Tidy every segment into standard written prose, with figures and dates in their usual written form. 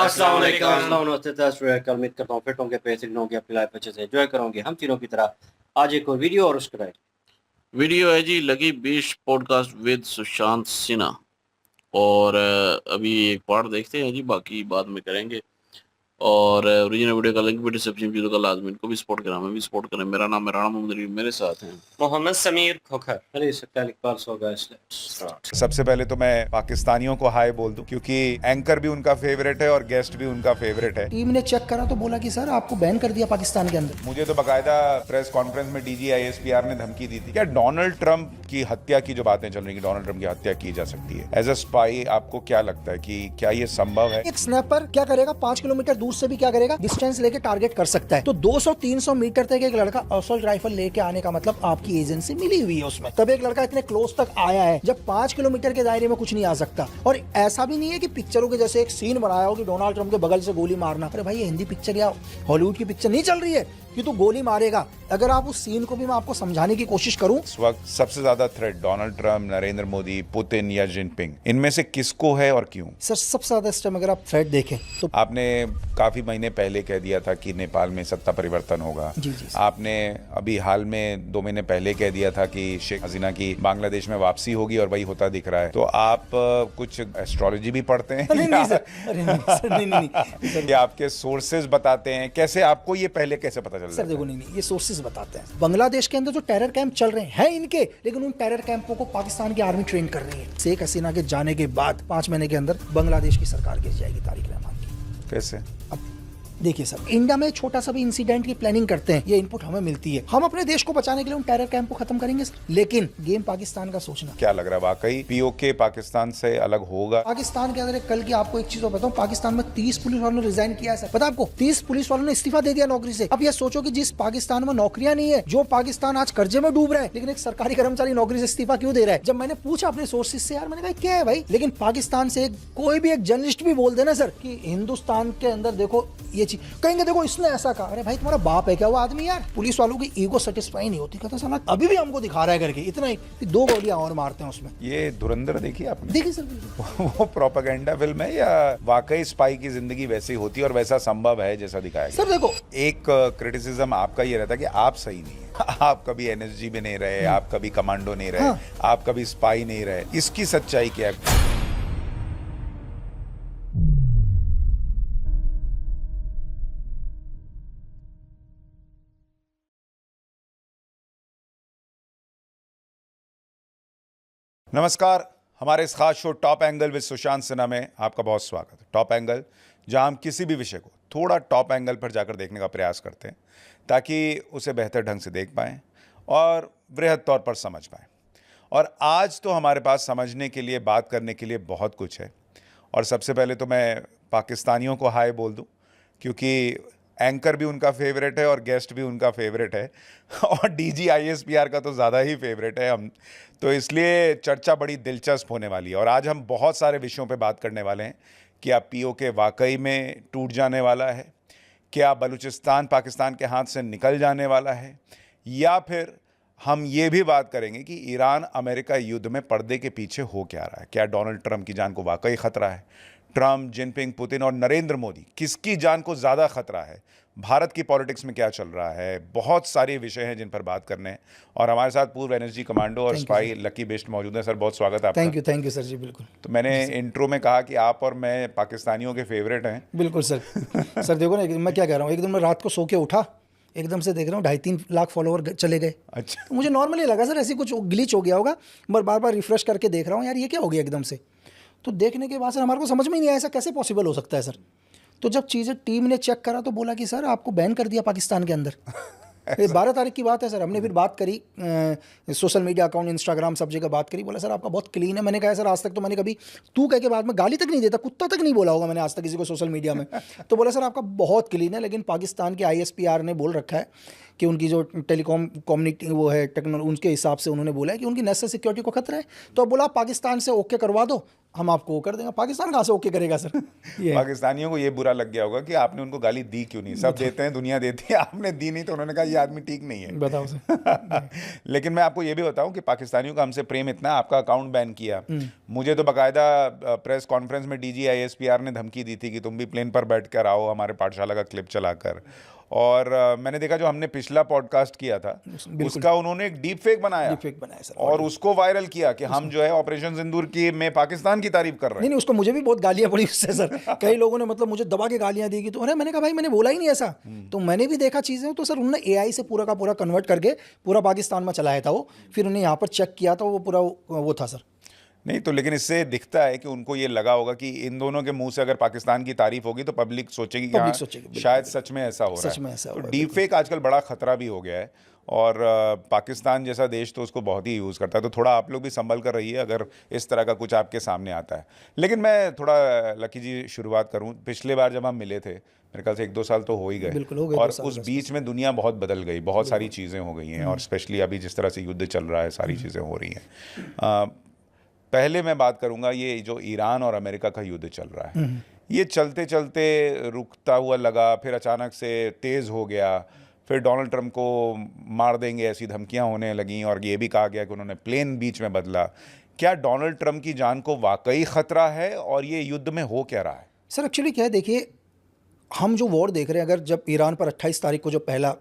अस्सलाम वालेकुम। नमस्ते। उम्मीद करता हूँ फिट होंगे, बेहतरीन होंगे, अपनी लाइफ अच्छे से एंजॉय करोगे हम तीनों की तरह। आज एक और वीडियो और उसका वीडियो है जी लगी बीच पॉडकास्ट विद सुशांत सिन्हा। और अभी एक पार्ट देखते हैं जी, बाकी बाद में करेंगे। और ओरिजिनल वीडियो का लिंक भी डिस्क्रिप्शन में होगा, लाजमी इनको भी सपोर्ट करें, हमें भी सपोर्ट करें। मेरा नाम है राणा मोहम्मद रहीम, मेरे साथ हैं मोहम्मद समीर खोखर। चलिए सकता है Iqbal so guys, let's start. सबसे पहले तो मैं पाकिस्तानियों को हाय बोल दूं, क्योंकि एंकर भी उनका फेवरेट है और गेस्ट भी उनका फेवरेट है। टीम ने चेक करा तो बोला कि सर आपको बैन कर दिया पाकिस्तान के अंदर। मुझे तो बकायदा प्रेस कॉन्फ्रेंस में डीजी आईएसपीआर ने धमकी दी थी। क्या डोनाल्ड ट्रंप की हत्या की जो बातें चल रही है, डोनाल्ड ट्रंप की हत्या की जा सकती है एज अ स्पाई, आपको क्या लगता है कि क्या ये संभव है? एक स्नैपर क्या करेगा, 5 किलोमीटर दूर से भी क्या करेगा, डिस्टेंस लेके टारगेट कर सकता है। तो 200-300 मीटर तक एक लड़का असॉल्ट राइफल लेके आने का मतलब आपकी एजेंसी मिली हुई है उसमें, तब एक लड़का इतने क्लोज तक आया है, जब 5 किलोमीटर के दायरे में कुछ नहीं आ सकता। और ऐसा भी नहीं है कि पिक्चरों के जैसे एक सीन बनाया हो कि डोनाल्ड ट्रंप के बगल से गोली मारना। अरे भाई, ये हिंदी पिक्चर या हॉलीवुड की पिक्चर नहीं चल रही है कि तू गोली मारेगा। अगर आप उस सीन को भी मैं आपको समझाने की कोशिश करूं, इस वक्त सबसे ज्यादा threat Donald Trump, Narendra Modi, Putin या जिनपिंग, इनमें से किसको है और क्यों? सर सबसे ज्यादा इस टाइम अगर आप थ्रेट देखें तो आपने काफी महीने पहले कह दिया था कि नेपाल में सत्ता परिवर्तन होगा। जी जी सर। आपने अभी हाल में 2 महीने पहले कह दिया था कि शेख हसीना की बांग्लादेश में वापसी होगी, और वही होता दिख रहा है। तो आप कुछ एस्ट्रोलॉजी भी पढ़ते हैं? नहीं नहीं सर, अरे नहीं सर, नहीं सर। या आपके सोर्सेज बताते हैं? कैसे आपको ये पहले कैसे पता चल सर रहा है? देखो, नहीं ये सोर्सेज बताते हैं। बांग्लादेश के अंदर जो टेरर कैंप चल रहे हैं इनके, लेकिन उन टेरर कैंपों को पाकिस्तान की आर्मी ट्रेन कर रही है। शेख हसीना के जाने के बाद 5 महीने के अंदर बांग्लादेश की सरकार गिर जाएगी, तारिक रहमान की। कैसे? अब देखिए सर, इंडिया में छोटा सा भी इंसिडेंट की प्लानिंग करते हैं, ये इनपुट हमें मिलती है। हम अपने देश को बचाने के लिए उन टेरर कैंप को खत्म करेंगे सर, लेकिन गेम पाकिस्तान का सोचना। क्या लग रहा है वाकई पीओके पाकिस्तान से अलग होगा? पाकिस्तान के अंदर कल की आपको एक चीज और बताऊं, पाकिस्तान में 30 पुलिस वालों ने रिजाइन किया है सर। पता आपको, 30 पुलिस वालों ने इस्तीफा दे दिया नौकरी से। अब ये सोचो कि जिस पाकिस्तान में नौकरियां नहीं है, जो पाकिस्तान आज कर्जे में डूब रहा है, लेकिन एक सरकारी कर्मचारी नौकरी से इस्तीफा क्यों दे रहा है? जब मैंने पूछा अपने सोर्सेज से, यार मैंने कहा क्या है भाई, लेकिन पाकिस्तान से कोई भी एक जर्नलिस्ट भी बोल देना सर कि हिंदुस्तान के अंदर देखो ये चीज, कहेंगे देखो इसने ऐसा कहा। अरे भाई, तुम्हारा बाप है क्या वो आदमी? यार पुलिस वालों की ईगो सेटिस्फाई नहीं होती, कहता साला अभी भी हमको दिखा रहा है करके, इतना ही 2 गोलियां और मारते हैं उसमें। ये धुरंधर देखी आपने? देखिए सर, बिल्कुल। वो प्रोपेगेंडा फिल्म है या वाकई स्पाई की जिंदगी वैसी होती है और वैसा संभव है जैसा दिखाया गया? सर देखो, एक क्रिटिसिज्म आपका ये रहता है कि आप सही नहीं है। आप कभी एनएसजी में नहीं रहे, आप कभी कमांडो नहीं रहे, हाँ। आप कभी स्पाई नहीं रहे। इसकी सच्चाई क्या है? नमस्कार, हमारे इस खास show top angle with Sushant Sinha में आपका बहुत स्वागत है। टॉप एंगल, जहां हम किसी भी विषय को थोड़ा टॉप एंगल पर जाकर देखने का प्रयास करते हैं, ताकि उसे बेहतर ढंग से देख पाएं और वृहद तौर पर समझ पाएं। और आज तो हमारे पास समझने के लिए, बात करने के लिए बहुत कुछ है। और सबसे पहले तो मैं पाकिस्तानियों को हाय बोल दूं, क्योंकि एंकर भी उनका फेवरेट है और गेस्ट भी उनका फेवरेट है, और डीजी आईएसपीआर का तो ज़्यादा ही फेवरेट है हम। तो इसलिए चर्चा बड़ी दिलचस्प होने वाली है। और आज हम बहुत सारे विषयों पे बात करने वाले हैं। क्या पीओके वाकई में टूट जाने वाला है? क्या बलूचिस्तान पाकिस्तान के हाथ से निकल जाने वाला है? या फिर हम ये भी बात करेंगे कि ईरान अमेरिका युद्ध में पर्दे के पीछे हो क्या रहा है? क्या डोनाल्ड ट्रंप की जान को वाकई खतरा है? ट्रंप, जिनपिंग, पुतिन और नरेंद्र मोदी, किसकी जान को ज़्यादा खतरा है? भारत की पॉलिटिक्स में क्या चल रहा है? बहुत सारे विषय हैं जिन पर बात करने हैं। और हमारे साथ पूर्व एनएसजी कमांडो और स्पाई लकी बिष्ट मौजूद हैं। सर, बहुत स्वागत है आपका। थैंक यू सर जी, बिल्कुल। तो मैंने इंट्रो में कहा कि आप और मैं पाकिस्तानियों के फेवरेट हैं। बिल्कुल सर। सर देखो ना, मैं क्या कह रहा हूँ, एक दिन मैं रात को सो के उठा, एकदम से देख रहा हूँ 2.5-3 लाख फॉलोवर चले गए। अच्छा। तो मुझे नॉर्मली लगा सर ऐसी कुछ ग्लिच हो गया होगा, मैं बार बार रिफ्रेश करके देख रहा हूँ, यार ये क्या हो गया एकदम से। तो देखने के बाद सर हमारे को समझ में ही नहीं आया ऐसा कैसे पॉसिबल हो सकता है सर। तो जब चीज़ें टीम ने चेक करा तो बोला कि सर आपको बैन कर दिया पाकिस्तान के अंदर। ये 12 तारीख की बात है सर। हमने फिर बात करी, सोशल मीडिया अकाउंट, इंस्टाग्राम, सब जगह बात करी। बोला सर आपका बहुत क्लीन है। मैंने कहा सर आज तक तो मैंने कभी तू कह के बाद में गाली तक नहीं देता, कुत्ता तक नहीं बोला होगा मैंने आज तक किसी को सोशल मीडिया में। तो बोला सर आपका बहुत क्लीन है, लेकिन पाकिस्तान के आईएसपीआर ने बोल रखा है कि उनकी जो टेलीकॉम कम्युनिटी वो है टेक्नोलॉजी, उनके हिसाब से उन्होंने बोला है कि उनकी नेशनल सिक्योरिटी को खतरा है। तो अब बोला पाकिस्तान से ओके करवा दो, हम आपको वो कर देंगे। पाकिस्तान कहाँ से ओके करेगा सर? ये पाकिस्तानियों को ये बुरा लग गया होगा कि आपने उनको गाली दी क्यों नहीं, सब देते हैं, दुनिया देती है, आपने दी नहीं तो उन्होंने कहा ये आदमी ठीक नहीं है। बताओ सर। लेकिन मैं आपको ये भी बताऊं कि पाकिस्तानियों का हमसे प्रेम इतना है, आपका अकाउंट बैन किया, मुझे तो बाकायदा प्रेस कॉन्फ्रेंस में डीजी ISPR ने धमकी दी थी कि तुम भी प्लेन पर बैठ कर आओ हमारे पाठशाला का क्लिप चलाकर। और मैंने देखा जो हमने पिछला पॉडकास्ट किया था उसका उन्होंने एक डीप फेक बनाया सर, और उसको वायरल किया कि हम जो है ऑपरेशन सिंदूर की में पाकिस्तान की तारीफ कर रहे हैं। नहीं, उसको मुझे भी बहुत गालियां पड़ी उससे सर। कई लोगों ने मतलब मुझे दबा के गालियां दी कि तो, अरे मैंने कहा भाई मैंने बोला ही नहीं ऐसा। तो मैंने भी देखा चीज़ें, तो सर उन्होंने AI से पूरा का पूरा कन्वर्ट करके पूरा पाकिस्तान में चलाया था वो, फिर उन्हें यहाँ पर चेक किया था, वो पूरा वो था सर। नहीं तो लेकिन इससे दिखता है कि उनको ये लगा होगा कि इन दोनों के मुंह से अगर पाकिस्तान की तारीफ होगी तो पब्लिक सोचेगी कि हाँ, शायद सच में ऐसा हो रहा है। तो डीप फेक आजकल बड़ा खतरा भी हो गया है और पाकिस्तान जैसा देश तो उसको बहुत ही यूज़ करता है। तो थोड़ा आप लोग भी संभल कर रहिए अगर इस तरह का कुछ आपके सामने आता है। लेकिन मैं थोड़ा लकी जी शुरुआत करूँ, पिछले बार जब हम मिले थे मेरे ख्याल से 1-2 साल तो हो ही गए, और उस बीच में दुनिया बहुत बदल गई, बहुत सारी चीज़ें हो गई हैं, और स्पेशली अभी जिस तरह से युद्ध चल रहा है सारी चीज़ें हो रही हैं। पहले मैं बात करूंगा ये जो ईरान और अमेरिका का युद्ध चल रहा है, ये चलते चलते रुकता हुआ लगा, फिर अचानक से तेज़ हो गया, फिर डोनाल्ड ट्रंप को मार देंगे ऐसी धमकियां होने लगीं, और ये भी कहा गया कि उन्होंने प्लेन बीच में बदला। क्या डोनाल्ड ट्रंप की जान को वाकई ख़तरा है और ये युद्ध में हो क्या रहा है? सर एक्चुअली क्या है, देखिए हम जो वॉर देख रहे हैं, अगर जब ईरान पर 28 तारीख को जो पहला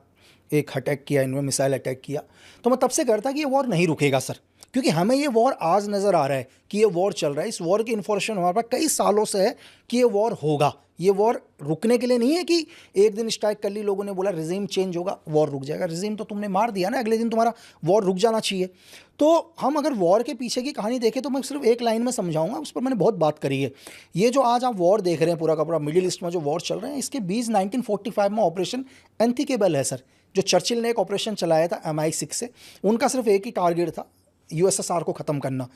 एक अटैक किया, इन्होंने मिसाइल अटैक किया, तो मैं तब से करता कि ये वॉर नहीं रुकेगा सर, क्योंकि हमें ये वॉर आज नज़र आ रहा है कि ये वॉर चल रहा है। इस वॉर की इन्फॉर्मेशन हमारे पास कई सालों से है कि ये वॉर होगा। ये वॉर रुकने के लिए नहीं है कि एक दिन स्ट्राइक कर ली, लोगों ने बोला रिजीम चेंज होगा, वॉर रुक जाएगा। रिजीम तो तुमने मार दिया ना, अगले दिन तुम्हारा वॉर रुक जाना चाहिए। तो हम अगर वॉर के पीछे की कहानी देखें तो मैं सिर्फ एक लाइन में समझाऊंगा, उस पर मैंने बहुत बात करी है। ये जो आज आप वॉर देख रहे हैं पूरा का पूरा मिडिल ईस्ट में जो वॉर चल रहे हैं, इसके बीच 1945 में ऑपरेशन एंथिकेबल है सर, जो चर्चिल ने एक ऑपरेशन चलाया था MI6 से। उनका सिर्फ एक ही टारगेट था, USSR को ख़त्म करना।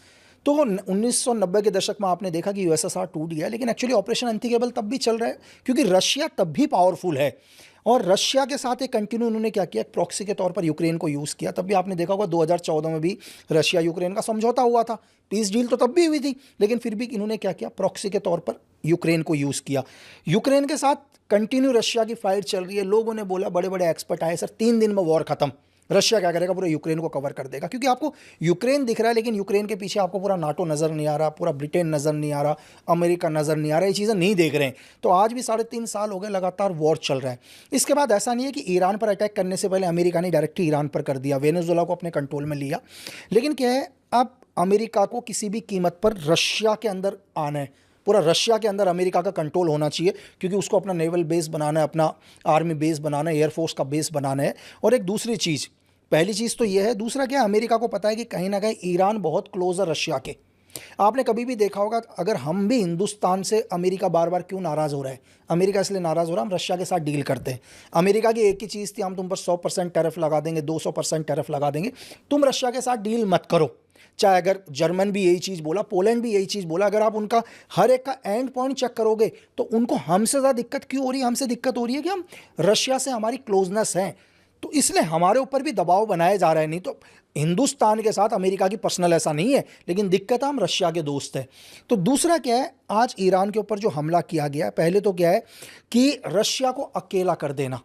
तो 1990 के दशक में आपने देखा कि USSR टूट गया, लेकिन एक्चुअली ऑपरेशन एंथिकेबल तब भी चल रहा है क्योंकि रशिया तब भी पावरफुल है, और रशिया के साथ एक कंटिन्यू उन्होंने क्या किया, प्रॉक्सी के तौर पर यूक्रेन को यूज़ किया। तब भी आपने देखा होगा 2014 में भी रशिया यूक्रेन का समझौता हुआ था, पीस डील तो तब भी हुई थी, लेकिन फिर भी इन्होंने क्या किया, प्रॉक्सी के तौर पर यूक्रेन को यूज़ किया। यूक्रेन के साथ कंटिन्यू रशिया की फाइट चल रही है। लोगों ने बोला, बड़े बड़े एक्सपर्ट आए, सर 3 दिन में वॉर खत्म, रशिया क्या करेगा, पूरे यूक्रेन को कवर कर देगा। क्योंकि आपको यूक्रेन दिख रहा है, लेकिन यूक्रेन के पीछे आपको पूरा नाटो नज़र नहीं आ रहा, पूरा ब्रिटेन नज़र नहीं आ रहा, अमेरिका नज़र नहीं आ रहा, ये चीज़ें नहीं देख रहे हैं। तो आज भी 3.5 साल हो गए लगातार वॉर चल रहा है। इसके बाद ऐसा नहीं है कि ईरान पर अटैक करने से पहले अमेरिका ने डायरेक्टली ईरान पर कर दिया, वेनेजुएला को अपने कंट्रोल में लिया, लेकिन क्या है, अब अमेरिका को किसी भी कीमत पर रशिया के अंदर आना है, पूरा रशिया के अंदर अमेरिका का कंट्रोल होना चाहिए, क्योंकि उसको अपना नेवल बेस बनाना है, अपना आर्मी बेस बनाना है, एयरफोर्स का बेस बनाना है। और एक दूसरी चीज़, पहली चीज़ तो ये है, दूसरा क्या है, अमेरिका को पता है कि कहीं ना कहीं ईरान बहुत क्लोज है रशिया के। आपने कभी भी देखा होगा, अगर हम भी हिंदुस्तान से, अमेरिका बार बार क्यों नाराज़ हो रहा है, अमेरिका इसलिए नाराज़ हो रहा है, हम रशिया के साथ डील करते हैं। अमेरिका की एक ही चीज़ थी, हम तुम पर 100% टैरिफ लगा देंगे, 200% टैरिफ लगा देंगे, तुम रशिया के साथ डील मत करो। चाहे अगर जर्मन भी यही चीज़ बोला, पोलैंड भी यही चीज़ बोला, अगर आप उनका हर एक का एंड पॉइंट चेक करोगे तो उनको हमसे ज़्यादा दिक्कत क्यों हो रही है, हमसे दिक्कत हो रही है कि हम रशिया से हमारी क्लोजनेस है, तो इसलिए हमारे ऊपर भी दबाव बनाया जा रहा है। नहीं तो हिंदुस्तान के साथ अमेरिका की पर्सनल ऐसा नहीं है, लेकिन दिक्कत हम रशिया के दोस्त हैं। तो दूसरा क्या है, आज ईरान के ऊपर जो हमला किया गया, पहले तो क्या है कि रशिया को अकेला कर देना,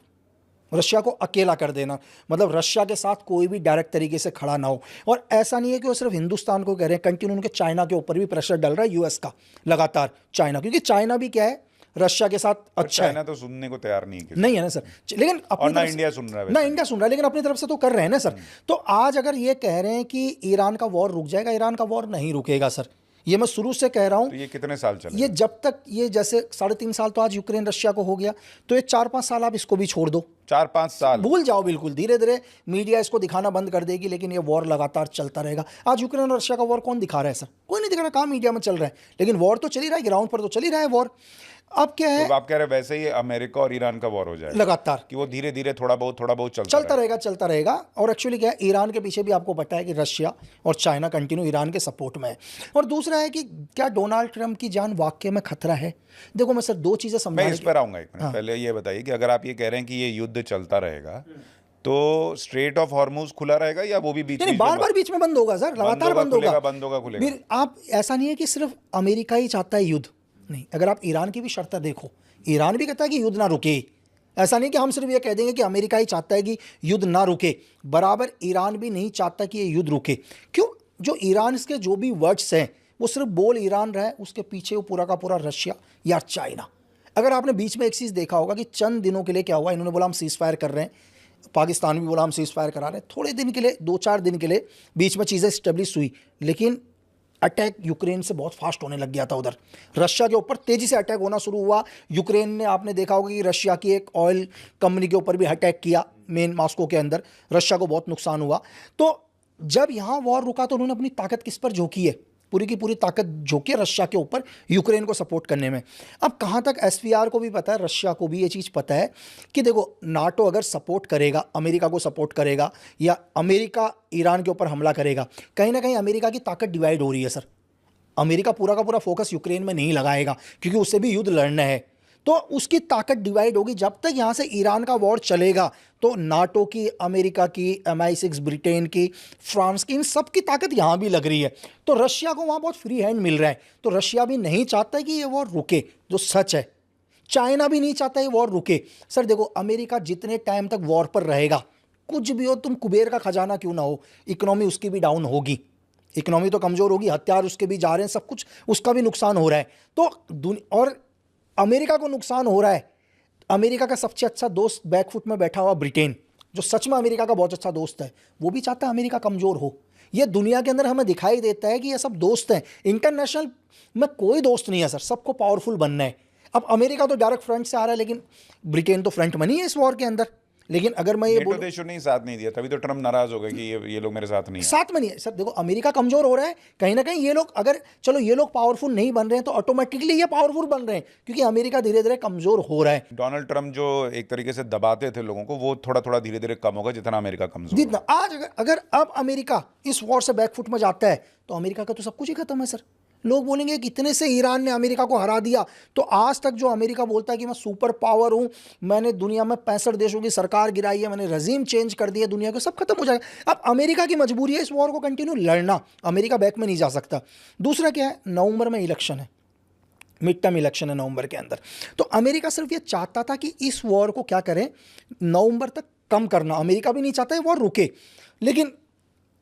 रशिया को अकेला कर देना, मतलब रशिया के साथ कोई भी डायरेक्ट तरीके से खड़ा ना हो। और ऐसा नहीं है कि वो सिर्फ हिंदुस्तान को कह रहे हैं, कंटिन्यू उनके चाइना के ऊपर भी प्रेशर डल रहा है, यूएस का लगातार चाइना, क्योंकि चाइना भी क्या है, रशिया के साथ अच्छा चाइना तो सुनने को तैयार नहीं है ना सर, लेकिन और ना इंडिया सुन रहा है, ना इंडिया सुन रहा है, लेकिन अपनी तरफ से तो कर रहे हैं ना सर। तो आज अगर ये कह रहे हैं कि ईरान का वॉर रुक जाएगा, ईरान का वॉर नहीं रुकेगा सर, ये मैं शुरू से कह रहा हूं। तो ये कितने साल चलेगा? ये जब तक ये जैसे 3.5 साल तो आज यूक्रेन रशिया को हो गया, तो ये 4-5 साल आप इसको भी छोड़ दो, 4-5 साल भूल जाओ बिल्कुल, धीरे धीरे मीडिया इसको दिखाना बंद कर देगी, लेकिन ये वॉर लगातार चलता रहेगा। आज यूक्रेन और रशिया का वॉर कौन दिखा रहा है सर? कोई नहीं दिखा रहा, कहाँ मीडिया में चल रहा है, लेकिन वॉर तो चल ही रहा है, ग्राउंड पर तो चल ही रहा है वॉर। अब क्या है, तो आप कह रहे हैं वैसे ही अमेरिका और ईरान का वॉर हो जाएगा लगातार, कि वो धीरे धीरे थोड़ा बहुत चलता रहेगा। और एक्चुअली क्या है, ईरान के पीछे भी आपको पता है कि रशिया और चाइना कंटिन्यू ईरान के सपोर्ट में है। और दूसरा है कि क्या डोनाल्ड ट्रंप की जान वाकई में खतरा है? देखो मैं सर 2 चीज़ें समझाने, मैं इस पर आऊँगा एक मिनट। पहले ये बताइए कि अगर आप ये कह रहे हैं कि ये युद्ध चलता रहेगा, तो स्ट्रेट ऑफ हॉर्मुज खुला रहेगा या वो भी बीच नहीं, बार बार बीच में बंद होगा सर, लगातार बंद होगा, बंद होगा, खुलेगा। फिर आप ऐसा नहीं है कि सिर्फ अमेरिका ही चाहता है युद्ध, नहीं, अगर आप ईरान की भी शर्त देखो, ईरान भी कहता है कि युद्ध ना रुके। ऐसा नहीं कि हम सिर्फ ये कह देंगे कि अमेरिका ही चाहता है कि युद्ध ना रुके, बराबर ईरान भी नहीं चाहता कि ये युद्ध रुके। क्यों? जो ईरान के जो भी वर्ड्स हैं वो सिर्फ बोल ईरान रहा है, उसके पीछे वो पूरा का पूरा रशिया या चाइना। अगर आपने बीच में एक चीज़ देखा होगा कि चंद दिनों के लिए क्या हुआ, इन्होंने बोला हम सीज फायर कर रहे हैं, पाकिस्तान भी बोला हम सीज फायर करा रहे हैं, थोड़े दिन के लिए 2-4 दिन के लिए बीच में चीज़ें स्टेब्लिश हुई, लेकिन अटैक यूक्रेन से बहुत फास्ट होने लग गया था। उधर रशिया के ऊपर तेज़ी से अटैक होना शुरू हुआ। यूक्रेन ने, आपने देखा होगा कि रशिया की एक ऑयल कंपनी के ऊपर भी अटैक किया, मेन मॉस्को के अंदर, रशिया को बहुत नुकसान हुआ। तो जब यहाँ वॉर रुका तो उन्होंने अपनी ताकत किस पर झोंकी है? पूरी की पूरी ताकत झोंकी रशिया के ऊपर, यूक्रेन को सपोर्ट करने में। अब कहाँ तक एसपीआर को भी पता है, रशिया को भी ये चीज़ पता है कि देखो, नाटो अगर सपोर्ट करेगा, अमेरिका को सपोर्ट करेगा, या अमेरिका ईरान के ऊपर हमला करेगा, कहीं ना कहीं अमेरिका की ताकत डिवाइड हो रही है सर। अमेरिका पूरा का पूरा फोकस यूक्रेन में नहीं लगाएगा क्योंकि उससे भी युद्ध लड़ना है, तो उसकी ताकत डिवाइड होगी। जब तक यहाँ से ईरान का वॉर चलेगा तो नाटो की, अमेरिका की, MI6 ब्रिटेन की, फ्रांस की, इन सब की ताकत यहाँ भी लग रही है। तो रशिया को वहाँ बहुत फ्री हैंड मिल रहा है, तो रशिया भी नहीं चाहता कि ये वॉर रुके, जो सच है। चाइना भी नहीं चाहता ये वॉर रुके। सर देखो, अमेरिका जितने टाइम तक वॉर पर रहेगा, कुछ भी हो, तुम कुबेर का खजाना क्यों ना हो, इकोनॉमी उसकी भी डाउन होगी, इकोनॉमी तो कमज़ोर होगी, हथियार उसके भी जा रहे हैं, सब कुछ उसका भी नुकसान हो रहा है। तो और अमेरिका को नुकसान हो रहा है। अमेरिका का सबसे अच्छा दोस्त बैकफुट में बैठा हुआ ब्रिटेन, जो सच में अमेरिका का बहुत अच्छा दोस्त है, वो भी चाहता है अमेरिका कमज़ोर हो। ये दुनिया के अंदर हमें दिखाई देता है कि ये सब दोस्त हैं। इंटरनेशनल में कोई दोस्त नहीं है सर, सबको पावरफुल बनना है। अब अमेरिका तो डायरेक्ट फ्रंट से आ रहा है, लेकिन ब्रिटेन तो फ्रंट में नहीं है इस वॉर के अंदर। लेकिन अगर मैं ये बोलूं, देशों ने साथ नहीं दिया, तभी तो ट्रम्प नाराज हो गए कि ये लोग मेरे साथ नहीं है। साथ में नहीं है सर। देखो, अमेरिका कमजोर हो रहा है कहीं ना कहीं। ये लोग अगर, चलो ये लोग पावरफुल नहीं बन रहे हैं तो ऑटोमेटिकली ये पावरफुल बन रहे हैं, क्योंकि अमेरिका धीरे धीरे कमजोर हो रहा है। डोनाल्ड ट्रम्प जो एक तरीके से दबाते थे लोगों को, वो थोड़ा थोड़ा धीरे धीरे कम होगा जितना अमेरिका कमजोर। जितना आज अगर अब अमेरिका इस वॉर से बैकफुट में जाता है तो अमेरिका का तो सब कुछ ही खत्म है सर। लोग बोलेंगे कि इतने से ईरान ने अमेरिका को हरा दिया, तो आज तक जो अमेरिका बोलता है कि मैं सुपर पावर हूं, मैंने दुनिया में 65 देशों की सरकार गिराई है, मैंने रजीम चेंज कर दिया दुनिया को, सब खत्म हो जाएगा। अब अमेरिका की मजबूरी है इस वॉर को कंटिन्यू लड़ना, अमेरिका बैक में नहीं जा सकता। दूसरा क्या है, नवंबर में इलेक्शन है, मिड टर्म इलेक्शन है नवंबर के अंदर। तो अमेरिका सिर्फ ये चाहता था कि इस वॉर को क्या करें, नवंबर तक कम करना। अमेरिका भी नहीं चाहता है वॉर रुके, लेकिन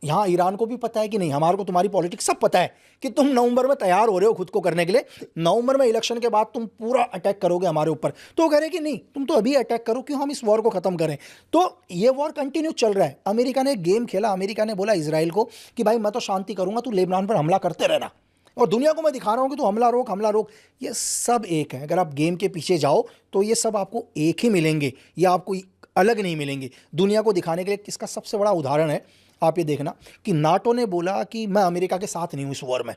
यहाँ ईरान को भी पता है कि नहीं, हमारे को तुम्हारी पॉलिटिक्स सब पता है कि तुम नवंबर में तैयार हो रहे हो खुद को करने के लिए, नवंबर में इलेक्शन के बाद तुम पूरा अटैक करोगे हमारे ऊपर। तो वो कह रहे कि नहीं, तुम तो अभी अटैक करो, क्यों हम इस वॉर को ख़त्म करें। तो ये वॉर कंटिन्यू चल रहा है। अमेरिका ने गेम खेला, अमेरिका ने बोला इसराइल को कि भाई मैं तो शांति करूँगा, तू लेबनान पर हमला करते रहना, और दुनिया को मैं दिखा रहा हूँ कि तू हमला रोक, हमला रोक। ये सब एक है। अगर आप गेम के पीछे जाओ तो ये सब आपको एक ही मिलेंगे, या आपको अलग नहीं मिलेंगे। दुनिया को दिखाने के लिए इसका सबसे बड़ा उदाहरण है, आप ये देखना कि नाटो ने बोला कि मैं अमेरिका के साथ नहीं हूँ इस वॉर में,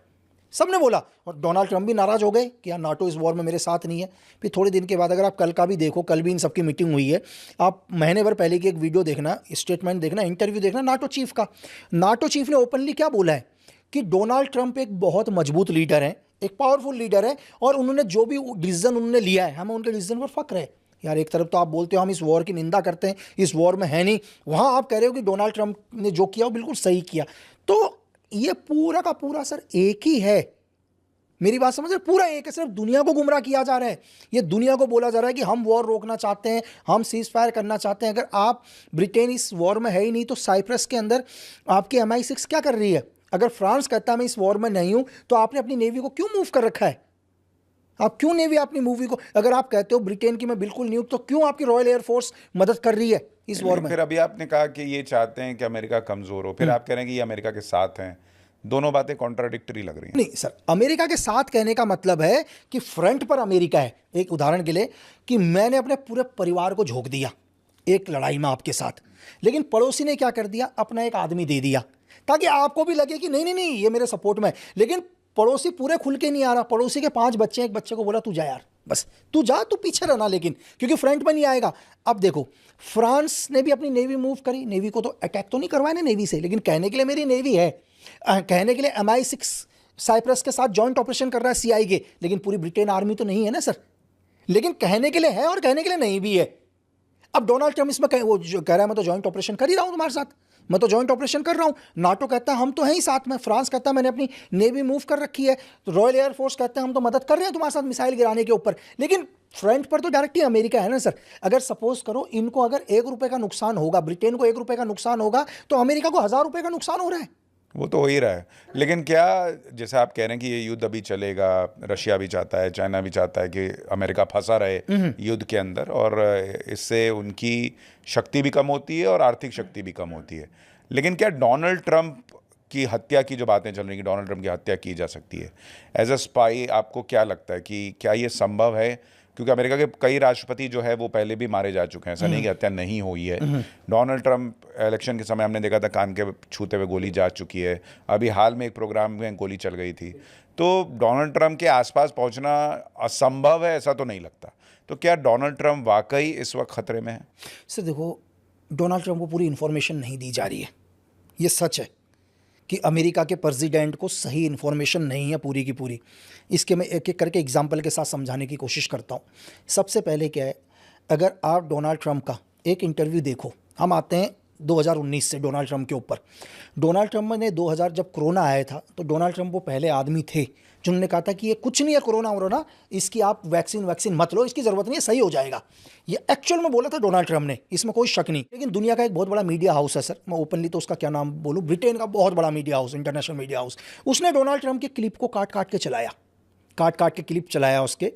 सबने बोला, और डोनाल्ड ट्रंप भी नाराज हो गए कि यार नाटो इस वॉर में मेरे साथ नहीं है। फिर थोड़े दिन के बाद, अगर आप कल का भी देखो, कल भी इन सबकी मीटिंग हुई है, आप महीने भर पहले की एक वीडियो देखना, स्टेटमेंट देखना, इंटरव्यू देखना नाटो चीफ का। नाटो चीफ ने ओपनली क्या बोला है कि डोनाल्ड ट्रंप एक बहुत मजबूत लीडर है, एक पावरफुल लीडर है, और उन्होंने जो भी डिसीजन उन्होंने लिया है, हमें उनके डिसीजन पर फक्र है। यार एक तरफ तो आप बोलते हो हम इस वॉर की निंदा करते हैं, इस वॉर में है नहीं, वहाँ आप कह रहे हो कि डोनाल्ड ट्रंप ने जो किया वो बिल्कुल सही किया। तो ये पूरा का पूरा सर एक ही है, मेरी बात समझ रहे, पूरा एक है। सिर्फ दुनिया को गुमराह किया जा रहा है, ये दुनिया को बोला जा रहा है कि हम वॉर रोकना चाहते हैं, हम सीज फायर करना चाहते हैं। अगर आप, ब्रिटेन इस वॉर में है ही नहीं, तो साइप्रस के अंदर आपकी MI6 क्या कर रही है? अगर फ्रांस कहता है मैं इस वॉर में नहीं हूं, तो आपने अपनी नेवी को क्यों मूव कर रखा है? आप क्यों नेवी अपनी मूवी को, अगर आप कहते हो ब्रिटेन की मैं बिल्कुल नहीं हूं, तो क्यों आपकी रॉयल एयरफोर्स मदद कर रही है इस वॉर में? फिर अभी आपने कहा कि ये चाहते हैं कि अमेरिका कमजोर हो, फिर आप कह रहे हैं कि ये अमेरिका के साथ हैं। दोनों बातें कॉन्ट्राडिक्टरी लग रही हैं। नहीं सर, अमेरिका के साथ कहने का मतलब है कि फ्रंट पर अमेरिका है। एक उदाहरण के लिए कि मैंने अपने पूरे परिवार को झोंक दिया एक लड़ाई में आपके साथ, लेकिन पड़ोसी ने क्या कर दिया, अपना एक आदमी दे दिया, ताकि आपको भी लगे कि नहीं नहीं नहीं ये मेरे सपोर्ट में है। लेकिन पड़ोसी पूरे खुल के नहीं आ रहा, पड़ोसी के 5 बच्चे, एक बच्चे को बोला तू जा यार, बस तू जा, तू पीछे रहना, लेकिन क्योंकि फ्रंट में नहीं आएगा। अब देखो, फ्रांस ने भी अपनी नेवी मूव करी, नेवी को तो अटैक तो नहीं करवाया ना नेवी से, लेकिन कहने के लिए मेरी नेवी है, कहने के लिए MI6 साइप्रस के साथ जॉइंट ऑपरेशन कर रहा है CI के, लेकिन पूरी ब्रिटेन आर्मी तो नहीं है ना सर, लेकिन कहने के लिए है और कहने के लिए नहीं भी है। अब डोनाल्ड ट्रम्प इसमें वो जो कह रहा है मैं तो जॉइंट ऑपरेशन कर ही रहा हूँ तुम्हारे साथ, मैं तो जॉइंट ऑपरेशन कर रहा हूँ। नाटो कहता है हम तो हैं ही साथ में, फ्रांस कहता है मैंने अपनी नेवी मूव कर रखी है, तो रॉयल एयरफोर्स कहते हैं हम तो मदद कर रहे हैं तुम्हारे साथ मिसाइल गिराने के ऊपर। लेकिन फ्रंट पर तो डायरेक्टली अमेरिका है ना सर। अगर सपोज करो इनको अगर ₹1 का नुकसान होगा, ब्रिटेन को ₹1 का नुकसान होगा, तो अमेरिका को ₹1000 का नुकसान हो रहा है। वो तो हो ही रहा है। लेकिन क्या जैसे आप कह रहे हैं कि ये युद्ध अभी चलेगा, रशिया भी चाहता है, चाइना भी चाहता है कि अमेरिका फंसा रहे युद्ध के अंदर, और इससे उनकी शक्ति भी कम होती है और आर्थिक शक्ति भी कम होती है। लेकिन क्या डोनाल्ड ट्रंप की हत्या की जो बातें चल रही हैं कि डोनाल्ड ट्रंप की हत्या की जा सकती है एज अ स्पाई, आपको क्या लगता है कि क्या ये संभव है? क्योंकि अमेरिका के कई राष्ट्रपति जो है वो पहले भी मारे जा चुके हैं, ऐसा नहीं कि हत्या नहीं हुई है। डोनाल्ड ट्रंप इलेक्शन के समय हमने देखा था कान के छूते हुए गोली जा चुकी है, अभी हाल में एक प्रोग्राम में गोली चल गई थी। तो डोनाल्ड ट्रंप के आसपास पहुंचना असंभव है ऐसा तो नहीं लगता। तो क्या डोनाल्ड ट्रंप वाकई इस वक्त खतरे में है? सर देखो, डोनाल्ड ट्रंप को पूरी इन्फॉर्मेशन नहीं दी जा रही है, ये सच है कि अमेरिका के प्रेसिडेंट को सही इन्फॉर्मेशन नहीं है पूरी की पूरी। इसके मैं एक एक करके एग्जांपल के साथ समझाने की कोशिश करता हूँ। सबसे पहले क्या है, अगर आप डोनाल्ड ट्रंप का एक इंटरव्यू देखो, हम आते हैं 2019 से डोनाल्ड ट्रंप के ऊपर। डोनाल्ड ट्रंप ने 2000 जब कोरोना आया था तो डोनाल्ड ट्रंप वो पहले आदमी थे जिन्होंने कहा था कि ये कुछ नहीं है कोरोना, इसकी आप वैक्सीन मत लो, इसकी ज़रूरत नहीं है, सही हो जाएगा। ये एक्चुअल में बोला था डोनाल्ड ट्रंप ने, इसमें कोई शक नहीं। लेकिन दुनिया का एक बहुत बड़ा मीडिया हाउस है सर, मैं ओपनली तो उसका क्या नाम बोलूँ, ब्रिटेन का बहुत बड़ा media house, international media house, उसने डोनाल्ड ट्रंप के क्लिप को काट काट के क्लिप चलाया उसके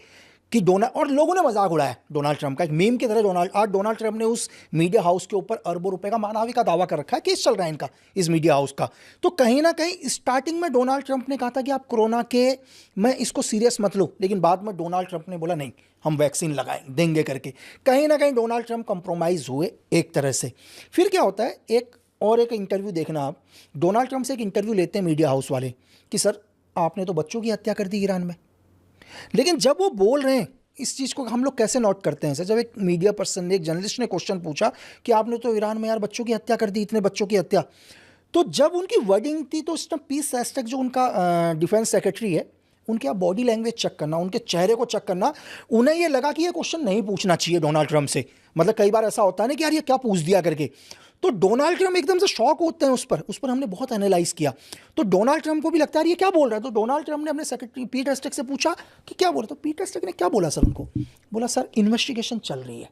कि और लोगों ने मजाक उड़ाया डोनाल्ड ट्रंप का, एक मीम की तरह। आज डोनाल्ड ट्रंप ने उस मीडिया हाउस के ऊपर अरबों रुपए का मानहानि का दावा कर रखा है, केस चल रहा है इनका इस मीडिया हाउस का। तो कहीं ना कहीं स्टार्टिंग में डोनाल्ड ट्रंप ने कहा था कि आप कोरोना के मैं इसको सीरियस मत लो, लेकिन बाद में डोनाल्ड ट्रंप ने बोला नहीं हम वैक्सीन लगाएं देंगे करके। कहीं ना कहीं डोनाल्ड ट्रंप कंप्रोमाइज हुए एक तरह से। फिर क्या होता है, एक इंटरव्यू देखना आप, डोनाल्ड ट्रंप से एक इंटरव्यू लेते हैं मीडिया हाउस वाले कि सर आपने तो बच्चों की हत्या कर दी ईरान में। लेकिन जब वो बोल रहे हैं, इस चीज़ को हम लोग कैसे नोट करते हैं सर, जब एक मीडिया पर्सन ने, एक जर्नलिस्ट ने क्वेश्चन पूछा कि आपने तो ईरान में यार बच्चों की हत्या कर दी, इतने बच्चों की हत्या, तो जब उनकी वर्डिंग थी तो उस टाइम पीस सेस्टक जो उनका डिफेंस सेक्रेटरी है, उनके आप बॉडी लैंग्वेज चेक करना, उनके चेहरे को चेक करना, उन्हें ये लगा कि ये क्वेश्चन नहीं पूछना चाहिए डोनाल्ड ट्रंप से। मतलब कई बार ऐसा होता है ना कि यार ये क्या पूछ दिया करके, तो डोनाल्ड ट्रंप एकदम से शॉक होते हैं उस पर हमने बहुत एनालाइज किया। तो डोनाल्ड ट्रंप को भी लगता है ये क्या बोल रहा है। तो डोनाल्ड ट्रंप ने अपने सेक्रेटरी पीटर स्टेक से पूछा कि क्या बोल रहा। तो पीटर स्टेक ने क्या बोला सर उनको, बोला सर इन्वेस्टिगेशन चल रही है।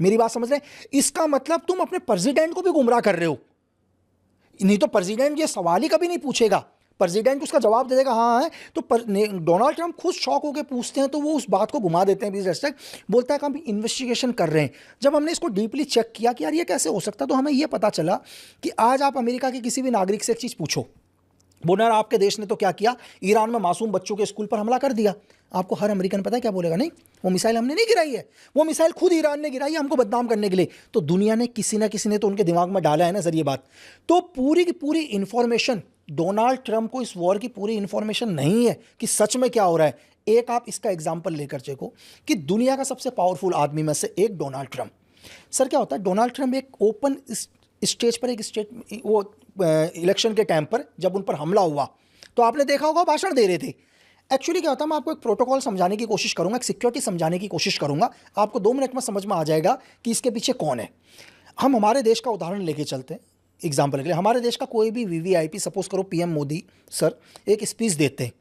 मेरी बात समझ रहे हैं, इसका मतलब तुम अपने प्रेसिडेंट को भी गुमराह कर रहे हो। नहीं तो प्रेसिडेंट ये सवाल ही कभी नहीं पूछेगा, प्रेसिडेंट उसका जवाब दे देगा हाँ है। तो डोनाल्ड ट्रंप खुद शॉक होकर पूछते हैं तो वो उस बात को घुमा देते हैं। पीटर बोलता है कि हम इन्वेस्टिगेशन कर रहे हैं। जब हमने इसको डीपली चेक किया कि यार ये कैसे हो सकता, तो हमें ये पता चला कि आज आप अमेरिका के किसी भी नागरिक से एक चीज़ पूछो, बोला यार आपके देश ने तो क्या किया, ईरान में मासूम बच्चों के स्कूल पर हमला कर दिया, आपको हर अमेरिकन पता है क्या बोलेगा, नहीं वो मिसाइल हमने नहीं गिराई है, वो मिसाइल खुद ईरान ने गिराई है हमको बदनाम करने के लिए। तो दुनिया ने किसी ना किसी ने तो उनके दिमाग में डाला है ना सर ये बात। तो पूरी की पूरी इंफॉर्मेशन डोनाल्ड ट्रंप को, इस वॉर की पूरी इंफॉर्मेशन नहीं है कि सच में क्या हो रहा है। एक आप इसका एग्जाम्पल लेकर देखो कि दुनिया का सबसे पावरफुल आदमी में से एक डोनाल्ड ट्रंप। सर क्या होता है, डोनाल्ड ट्रंप एक ओपन स्टेज पर, वो इलेक्शन के टाइम पर जब उन पर हमला हुआ तो आपने देखा होगा भाषण दे रहे थे। एक्चुअली क्या होता है, मैं आपको एक प्रोटोकॉल समझाने की कोशिश करूंगा, एक सिक्योरिटी समझाने की कोशिश करूंगा, आपको 2 मिनट में समझ में आ जाएगा कि इसके पीछे कौन है। हम हमारे देश का उदाहरण लेके चलते हैं एग्जाम्पल के लिए। हमारे देश का कोई भी वीवीआईपी, सपोज करो पीएम मोदी सर एक स्पीच देते हैं,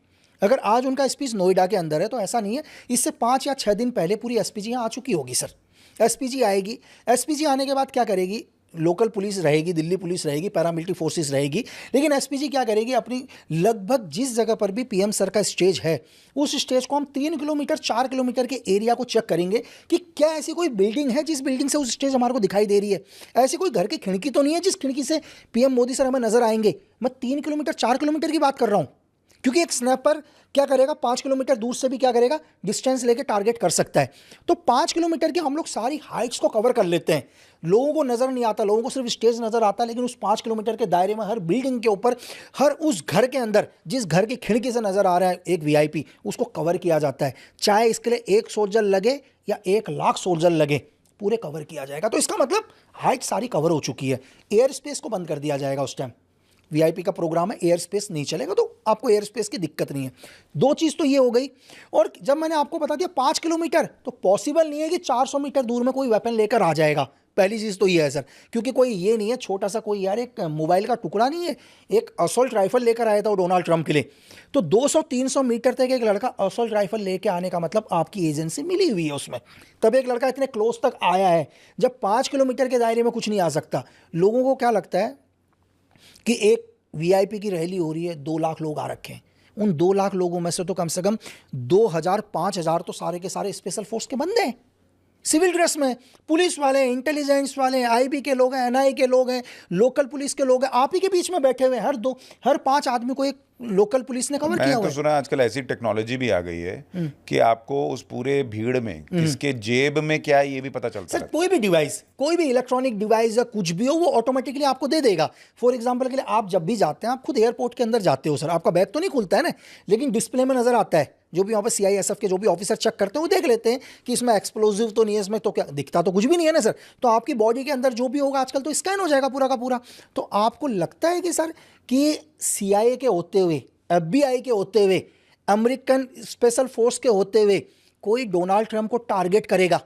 अगर आज उनका स्पीच नोएडा के अंदर है तो ऐसा नहीं है, इससे 5 या 6 दिन पहले पूरी एसपीजी यहाँ आ चुकी होगी सर। एसपीजी आएगी, एसपीजी आने के बाद क्या करेगी, लोकल पुलिस रहेगी, दिल्ली पुलिस रहेगी, पैरामिलिट्री फोर्सेस रहेगी, लेकिन एसपीजी क्या करेगी, अपनी लगभग जिस जगह पर भी पीएम सर का स्टेज है उस स्टेज को हम 3 किलोमीटर 4 किलोमीटर के एरिया को चेक करेंगे कि क्या ऐसी कोई बिल्डिंग है जिस बिल्डिंग से उस स्टेज हमारे को दिखाई दे रही है, ऐसी कोई घर की खिड़की तो नहीं है जिस खिड़की से पीएम मोदी सर हमें नजर आएंगे। मैं 3 किलोमीटर 4 किलोमीटर की बात कर रहा हूँ, क्योंकि एक स्नैपर क्या करेगा 5 किलोमीटर दूर से भी क्या करेगा, डिस्टेंस लेके टारगेट कर सकता है। तो 5 किलोमीटर की हम लोग सारी हाइट्स को कवर कर लेते हैं, लोगों को नज़र नहीं आता, लोगों को सिर्फ स्टेज नज़र आता है, लेकिन उस 5 किलोमीटर के दायरे में हर बिल्डिंग के ऊपर, हर उस घर के अंदर जिस घर की खिड़की से नज़र आ रहा है एक वीआईपी, उसको कवर किया जाता है। चाहे इसके लिए 1 सोल्जर लगे या 1 लाख सोल्जर लगे, पूरे कवर किया जाएगा। तो इसका मतलब हाइट सारी कवर हो चुकी है, एयर स्पेस को बंद कर दिया जाएगा उस टाइम। वीआईपी का प्रोग्राम है, एयर स्पेस नहीं चलेगा, तो आपको एयर स्पेस की दिक्कत नहीं है। दो चीज़ तो ये हो गई। और जब मैंने आपको बता दिया 5 किलोमीटर, तो पॉसिबल नहीं है कि 400 मीटर दूर में कोई वेपन लेकर आ जाएगा। पहली चीज़ तो ये है सर, क्योंकि कोई ये नहीं है छोटा सा कोई यार एक मोबाइल का टुकड़ा नहीं है, एक असॉल्ट राइफल लेकर आया था वो डोनाल्ड ट्रंप के लिए। तो 200-300 मीटर तक एक लड़का असॉल्ट राइफल लेके आने का मतलब आपकी एजेंसी मिली हुई है उसमें, तब एक लड़का इतने क्लोज तक आया है। जब 5 किलोमीटर के दायरे में कुछ नहीं आ सकता। लोगों को क्या लगता है कि एक वीआईपी की रैली हो रही है, 2 लाख लोग आ रखे हैं, उन 2 लाख लोगों में से तो कम से कम 2000-5000 तो सारे के सारे स्पेशल फोर्स के बंदे हैं, सिविल ड्रेस में, पुलिस वाले, इंटेलिजेंस वाले, आईबी के लोग हैं, एनआई के लोग हैं, लोकल पुलिस के लोग हैं, आप ही के बीच में बैठे हुए हैं। हर 5 आदमी को एक लोकल पुलिस ने कवर किया मैंने हुआ तो है। सुना आजकल ऐसी टेक्नोलॉजी भी आ गई है कि आपको उस पूरे भीड़ में किसके जेब में क्या है ये भी पता चलता सर है। कोई भी डिवाइस, कोई भी इलेक्ट्रॉनिक डिवाइस या कुछ भी हो, वो ऑटोमेटिकली आपको दे देगा। फॉर एग्जांपल के लिए आप जब भी जाते हैं, आप खुद एयरपोर्ट के अंदर जाते हो सर, आपका बैग तो नहीं खुलता है ना, लेकिन डिस्प्ले में नजर आता है, जो भी वहाँ पर सीआईएसएफ के जो भी ऑफिसर चेक करते हैं वो देख लेते हैं कि इसमें एक्सप्लोजिव तो नहीं है, इसमें तो क्या दिखता तो कुछ भी नहीं है ना सर। तो आपकी बॉडी के अंदर जो भी होगा आजकल तो स्कैन हो जाएगा पूरा का पूरा। तो आपको लगता है कि सर कि सीआईए के होते हुए, एफबीआई के होते हुए, अमेरिकन स्पेशल फोर्स के होते हुए कोई डोनाल्ड ट्रंप को टारगेट करेगा?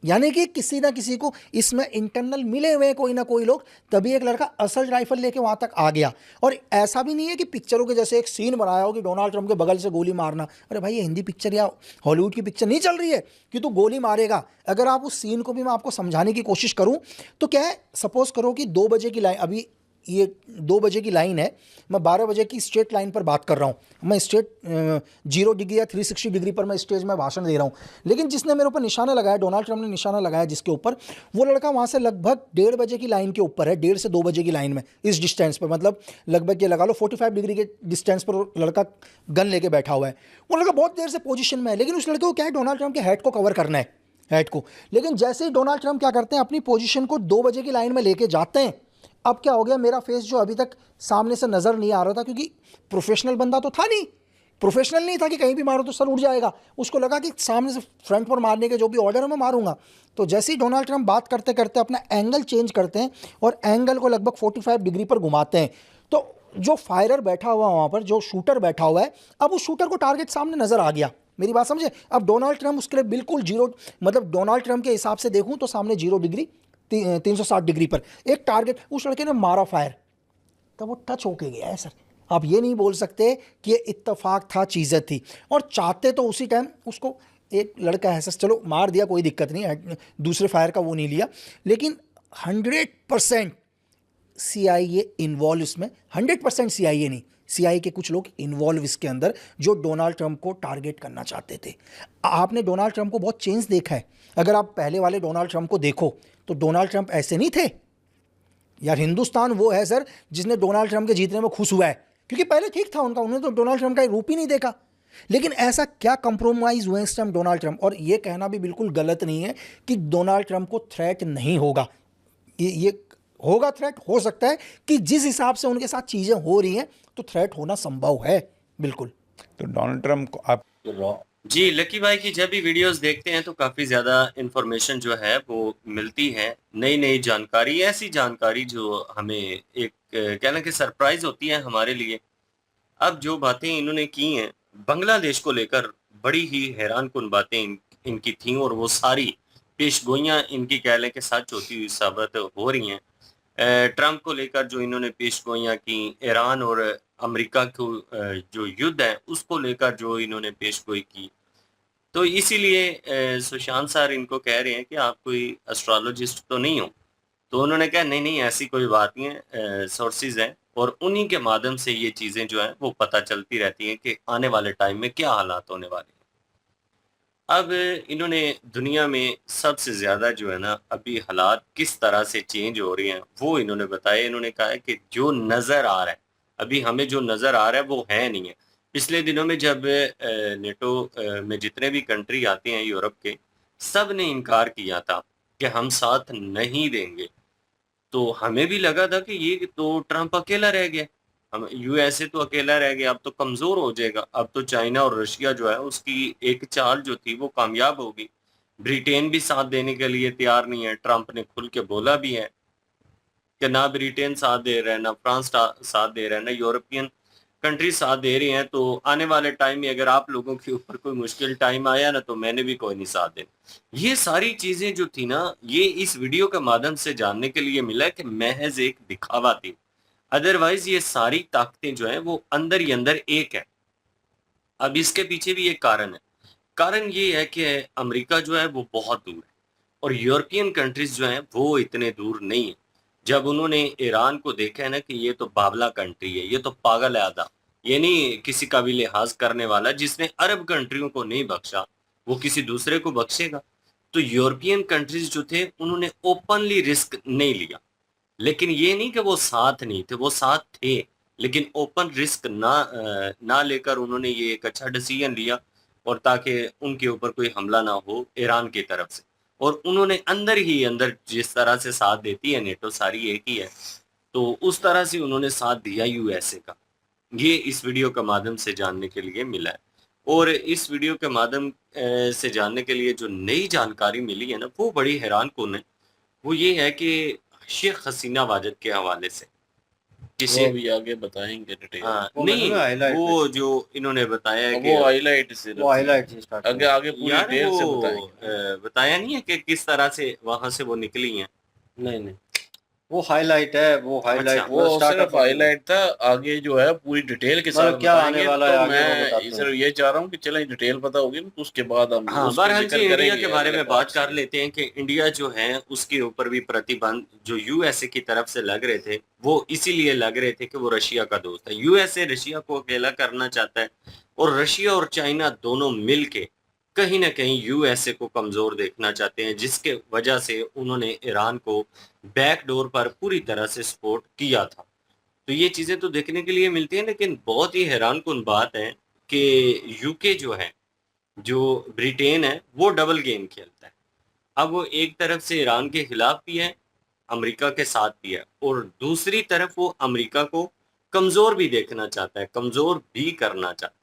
यानी कि किसी ना किसी को इसमें इंटरनल मिले हुए हैं कोई ना कोई लोग, तभी एक लड़का असल राइफल लेके वहां तक आ गया। और ऐसा भी नहीं है कि पिक्चरों के जैसे एक सीन बनाया हो कि डोनाल्ड ट्रंप के बगल से गोली मारना। अरे भाई, ये हिंदी पिक्चर या हॉलीवुड की पिक्चर नहीं चल रही है कि तू गोली मारेगा। अगर आप उस सीन को भी मैं आपको समझाने की कोशिश करूं तो क्या है, सपोज करो कि 2 बजे की लाइन, अभी ये 2 बजे की लाइन है, मैं 12 बजे की स्ट्रेट लाइन पर बात कर रहा हूँ। मैं स्ट्रेट 0 डिग्री या 360 डिग्री पर मैं स्टेज में भाषण दे रहा हूँ, लेकिन जिसने मेरे ऊपर निशाना लगाया, डोनाल्ड ट्रंप ने निशाना लगाया जिसके ऊपर, वो लड़का वहाँ से लगभग 1:30 बजे की लाइन के ऊपर है, 1:30 से 2 बजे की लाइन में, इस डिस्टेंस पर, मतलब लगभग ये लगा लो 45 डिग्री के डिस्टेंस पर लड़का गन लेके बैठा हुआ है। वो लड़का बहुत देर से पोजिशन में है, लेकिन उस लड़के को क्या है, डोनाल्ड ट्रंप के हेड को कवर करना है, हेड को। लेकिन जैसे ही डोनाल्ड ट्रंप क्या करते हैं, अपनी पोजीशन को 2 बजे की लाइन में लेके जाते हैं। अब क्या हो गया, मेरा फेस जो अभी तक सामने से नजर नहीं आ रहा था, क्योंकि प्रोफेशनल बंदा तो था नहीं, प्रोफेशनल नहीं था कि कहीं भी मारो तो सर उड़ जाएगा। उसको लगा कि सामने से फ्रंट पर मारने के जो भी ऑर्डर है मैं मारूंगा। तो जैसे ही डोनाल्ड ट्रंप बात करते करते अपना एंगल चेंज करते हैं और एंगल को लगभग 45 डिग्री पर घुमाते हैं, तो जो फायरर बैठा हुआ वहाँ पर, जो शूटर बैठा हुआ है, अब उस शूटर को टारगेट सामने नजर आ गया। मेरी बात समझे? अब डोनाल्ड ट्रंप उसके लिए बिल्कुल 0, मतलब डोनाल्ड ट्रंप के हिसाब से देखूं तो सामने 0 डिग्री 360 डिग्री पर एक टारगेट, उस लड़के ने मारा फायर, तब वो टच होके गया है सर। आप ये नहीं बोल सकते कि ये इत्तेफाक था, चीज़ें थी, और चाहते तो उसी टाइम उसको, एक लड़का है सर, चलो मार दिया कोई दिक्कत नहीं है, दूसरे फायर का वो नहीं लिया, लेकिन 100% सीआईए इन्वॉल्व इसमें, 100% सीआईए नहीं, सीआईए के कुछ लोग इन्वॉल्व इसके अंदर, जो डोनाल्ड ट्रंप को टारगेट करना चाहते थे। आपने डोनाल्ड ट्रंप को बहुत चेंज देखा है। अगर आप पहले वाले डोनाल्ड ट्रंप को देखो तो डोनाल्ड ट्रंप ऐसे नहीं थे यार। हिंदुस्तान वो है सर जिसने डोनाल्ड ट्रंप के जीतने में खुश हुआ है, क्योंकि पहले ठीक था उनका, उन्होंने तो डोनाल्ड ट्रंप का रूप ही नहीं देखा। लेकिन ऐसा क्या कंप्रोमाइज हुए इस टाइम डोनाल्ड ट्रंप? और ये कहना भी बिल्कुल गलत नहीं है कि डोनाल्ड ट्रंप को थ्रेट नहीं होगा, ये होगा, थ्रेट हो सकता है कि जिस हिसाब से उनके साथ चीजें हो रही हैं तो थ्रेट होना संभव है, बिल्कुल। तो डोनाल्ड ट्रंप को आप जी, लकी भाई की जब भी वीडियोस देखते हैं तो काफ़ी ज़्यादा इन्फॉर्मेशन जो है वो मिलती है, नई-नई जानकारी, ऐसी जानकारी जो हमें एक कहना कि सरप्राइज़ होती है हमारे लिए। अब जो बातें इन्होंने की हैं, बांग्लादेश को लेकर बड़ी ही हैरानकुन बातें इनकी थीं, और वो सारी पेशगोइयाँ इनकी कह लें कि सच होती हुई साबित हो रही हैं। ट्रंप को लेकर जो इन्होंने पेशगोइयाँ की, ईरान और अमेरिका को जो युद्ध है उसको लेकर जो इन्होंने पेशगोई की, तो इसीलिए सुशांत सर इनको कह रहे हैं कि आप कोई एस्ट्रोलॉजिस्ट तो नहीं हो। तो उन्होंने कहा नहीं नहीं, ऐसी कोई बात नहीं है, सोर्सेज हैं और उन्हीं के माध्यम से ये चीज़ें जो हैं वो पता चलती रहती हैं कि आने वाले टाइम में क्या हालात होने वाले हैं। अब इन्होंने दुनिया में सबसे ज़्यादा जो है ना अभी हालात किस तरह से चेंज हो रही हैं वो इन्होंने बताया। इन्होंने कहा है कि जो नज़र आ रहा है, अभी हमें जो नज़र आ रहा है वो है नहीं है। पिछले दिनों में जब नेटो में जितने भी कंट्री आते हैं यूरोप के, सब ने इनकार किया था कि हम साथ नहीं देंगे। तो हमें भी लगा था कि ये तो ट्रंप अकेला रह गया, हम यूएसए तो अकेला रह गया, अब तो कमज़ोर हो जाएगा। अब तो चाइना और रशिया जो है उसकी एक चाल जो थी वो कामयाब होगी। ब्रिटेन भी साथ देने के लिए तैयार नहीं है, ट्रंप ने खुल के बोला भी है कि ना ब्रिटेन साथ दे रहा है, ना फ्रांस साथ दे रहा है, ना यूरोपियन कंट्री साथ दे रही हैं, तो आने वाले टाइम में अगर आप लोगों के ऊपर कोई मुश्किल टाइम आया ना, तो मैंने भी कोई नहीं साथ देना। ये सारी चीजें जो थी ना, ये इस वीडियो के माध्यम से जानने के लिए मिला कि महज एक दिखावा थी। अदरवाइज ये सारी ताकतें जो है वो अंदर ही अंदर एक है। अब इसके पीछे भी एक कारण है। कारण ये है कि अमेरिका जो है वो बहुत दूर है और यूरोपियन कंट्रीज जो हैं वो इतने दूर नहीं है। जब उन्होंने ईरान को देखा है ना कि ये तो बावला कंट्री है, ये तो पागल है आधा, ये नहीं किसी का भी लिहाज करने वाला, जिसने अरब कंट्रियों को नहीं बख्शा वो किसी दूसरे को बख्शेगा। तो यूरोपियन कंट्रीज जो थे उन्होंने ओपनली रिस्क नहीं लिया। लेकिन ये नहीं कि वो साथ नहीं थे, वो साथ थे, लेकिन ओपन रिस्क ना लेकर उन्होंने ये एक अच्छा डिसीजन लिया और ताकि उनके ऊपर कोई हमला ना हो ईरान की तरफ से। और उन्होंने अंदर ही अंदर जिस तरह से साथ देती है नेटो सारी एक ही है, तो उस तरह से उन्होंने साथ दिया यूएसए का। ये इस वीडियो के माध्यम से जानने के लिए मिला है। और इस वीडियो के माध्यम से जानने के लिए जो नई जानकारी मिली है ना, वो बड़ी हैरान कुन है। वो ये है कि शेख हसीना वाजद के हवाले से, वो जिसे अभी आगे बताएंगे डिटेल। नहीं, वो जो इन्होंने बताया है कि वो हाईलाइट सिर्फ वो हाईलाइट से स्टार्ट आगे आगे पूरी यार डिटेल से वो बताएंगे। बताया नहीं है कि किस तरह से वहां से वो निकली हैं। नहीं नहीं, वो हाईलाइट है, वो हाईलाइट अच्छा, वो स्टार्टअप सिर्फ हाईलाइट था, आगे जो है पूरी डिटेल के साथ मतलब क्या आने बताएंगे। वाला है तो आगे वो मैं बताते हैं। सिर्फ ये चाह रहा हूँ कि चलें डिटेल पता होगी ना, तो उसके बाद हम हाँ, उस पर बहरहाल जी जिक्र इंडिया करेंगे के बारे अगले में बात पार्ट कर से। लेते हैं कि इंडिया जो है उसके ऊपर भी प्रतिबंध जो यूएसए की तरफ से लग रहे थे, वो इसीलिए लग रहे थे कि वो रशिया का दोस्त है। यूएसए रशिया को अकेला करना चाहता है और रशिया और चाइना दोनों मिल के कहीं ना कहीं यूएसए को कमजोर देखना चाहते हैं, जिसके वजह से उन्होंने ईरान को बैकडोर पर पूरी तरह से सपोर्ट किया था। तो ये चीजें तो देखने के लिए मिलती हैं, लेकिन बहुत ही हैरानकुन बात है कि यूके जो है, जो ब्रिटेन है, वो डबल गेम खेलता है। अब वो एक तरफ से ईरान के खिलाफ भी है, अमेरिका के साथ भी है, और दूसरी तरफ वो अमेरिका को कमजोर भी देखना चाहता है, कमजोर भी करना चाहता है।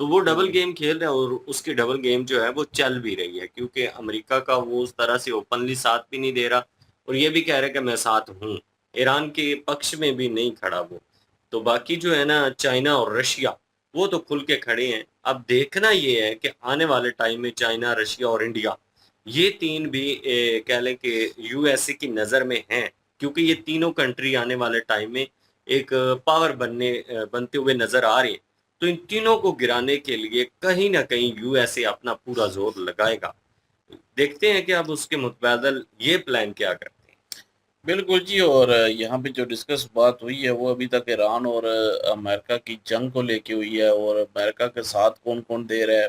तो वो डबल गेम खेल रहा है और उसकी डबल गेम जो है वो चल भी रही है, क्योंकि अमेरिका का वो उस तरह से ओपनली साथ भी नहीं दे रहा और ये भी कह रहा है कि मैं साथ हूँ, ईरान के पक्ष में भी नहीं खड़ा वो। तो बाकी जो है ना, चाइना और रशिया वो तो खुल के खड़े हैं। अब देखना ये है कि आने वाले टाइम में चाइना, रशिया और इंडिया, ये तीन भी कह लें कि यूएसए की नज़र में हैं, क्योंकि ये तीनों कंट्री आने वाले टाइम में एक पावर बनते हुए नजर आ रही है। तो इन तीनों को गिराने के लिए कहीं ना कहीं यूएसए अपना पूरा जोर लगाएगा। देखते हैं कि अब उसके मुतबादल ये प्लान क्या करते हैं। बिल्कुल जी। और यहाँ पे जो डिस्कस बात हुई है वो अभी तक ईरान और अमेरिका की जंग को लेके हुई है, और अमेरिका के साथ कौन कौन दे रहा है,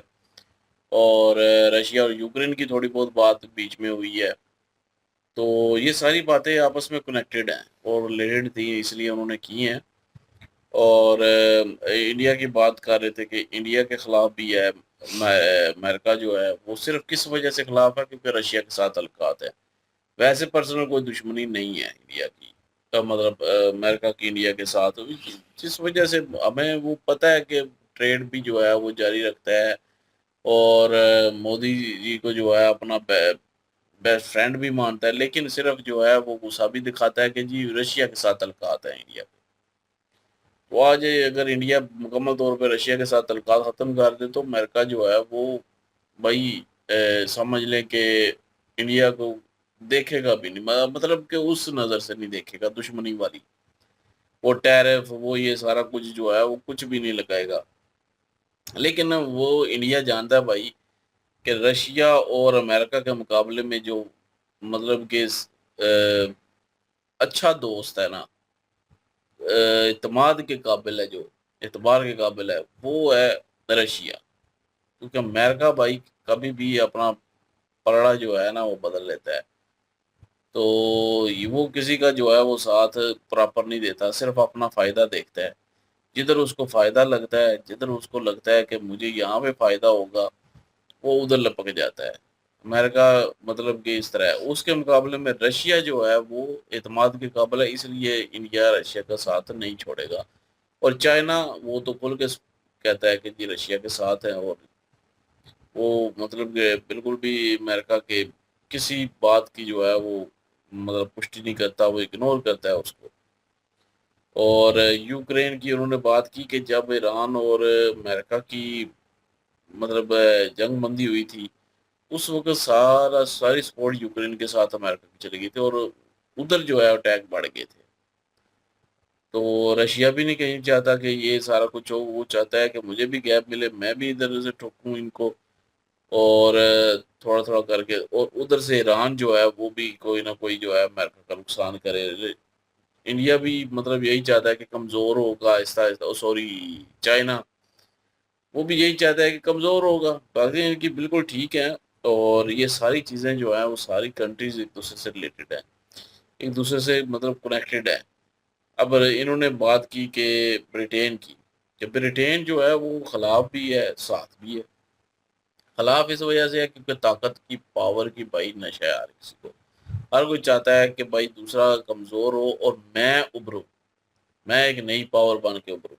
और रशिया और यूक्रेन की थोड़ी बहुत बात बीच में हुई है। तो ये सारी बातें आपस में कनेक्टेड हैं और रिलेटेड थी, इसलिए उन्होंने की हैं। और इंडिया की बात कर रहे थे कि इंडिया के खिलाफ भी है। अमेरिका जो है वो सिर्फ किस वजह से खिलाफ है, क्योंकि रशिया के साथ तल्लुकात है। वैसे पर्सनल कोई दुश्मनी नहीं है इंडिया की, मतलब अमेरिका की इंडिया के साथ। जिस वजह से हमें वो पता है कि ट्रेड भी जो है वो जारी रखता है, और मोदी जी को जो है अपना बेस्ट फ्रेंड भी मानता है, लेकिन सिर्फ जो है वो गुस्सा भी दिखाता है कि जी रशिया के साथ तल्लुकात है इंडिया के। तो आज अगर इंडिया मुकम्मल तौर पर रशिया के साथ तल्लुकात ख़त्म कर दे, तो अमेरिका जो है वो भाई समझ लें कि इंडिया को देखेगा भी नहीं, मतलब कि उस नज़र से नहीं देखेगा, दुश्मनी वाली। वो टैरिफ, वो ये सारा कुछ जो है वो कुछ भी नहीं लगाएगा। लेकिन वो इंडिया जानता है भाई कि रशिया और अमेरिका के मुकाबले में जो मतलब कि अच्छा दोस्त है ना, इत्मीनान के काबिल है, जो एतबार के काबिल है, वो है रशिया। क्योंकि अमेरिका भाई कभी भी अपना पलड़ा जो है ना वो बदल लेता है। तो वो किसी का जो है वो साथ प्रॉपर नहीं देता, सिर्फ अपना फ़ायदा देखता है। जिधर उसको फ़ायदा लगता है, जिधर उसको लगता है कि मुझे यहाँ पे फ़ायदा होगा, वो उधर लपक जाता है। अमेरिका मतलब कि इस तरह है। उसके मुकाबले में रशिया जो है वो एतमाद के काबिल है, इसलिए इंडिया रशिया का साथ नहीं छोड़ेगा। और चाइना वो तो खुल के कहता है कि जी रशिया के साथ है, और वो मतलब कि बिल्कुल भी अमेरिका के किसी बात की जो है वो मतलब पुष्टि नहीं करता, वो इग्नोर करता है उसको। और यूक्रेन की उन्होंने बात की कि जब ईरान और अमेरिका की मतलब जंग बंदी हुई थी, उस वक्त सारी सपोर्ट यूक्रेन के साथ अमेरिका की चली गई थी, और उधर जो है अटैक बढ़ गए थे। तो रशिया भी नहीं कहीं चाहता कि ये सारा कुछ हो, वो चाहता है कि मुझे भी गैप मिले, मैं भी इधर से ठोकूं इनको, और थोड़ा थोड़ा करके। और उधर से ईरान जो है वो भी कोई ना कोई जो है अमेरिका का नुकसान करे। इंडिया भी मतलब यही चाहता है कि कमजोर होगा आहिस्ता आहिस्ता, सॉरी चाइना, वो भी यही चाहता है कि कमजोर होगा। बाकी इनकी बिल्कुल ठीक है। और ये सारी चीजें जो है वो सारी कंट्रीज एक दूसरे से रिलेटेड है, एक दूसरे से मतलब कनेक्टेड है। अब इन्होंने बात की कि ब्रिटेन की, कि ब्रिटेन जो है वो खिलाफ भी है साथ भी है। खिलाफ इस वजह से है क्योंकि ताकत की, पावर की भाई नशा है हर किसी को। हर कोई चाहता है कि भाई दूसरा कमजोर हो और मैं उभरूं, मैं एक नई पावर बन के उभरूं।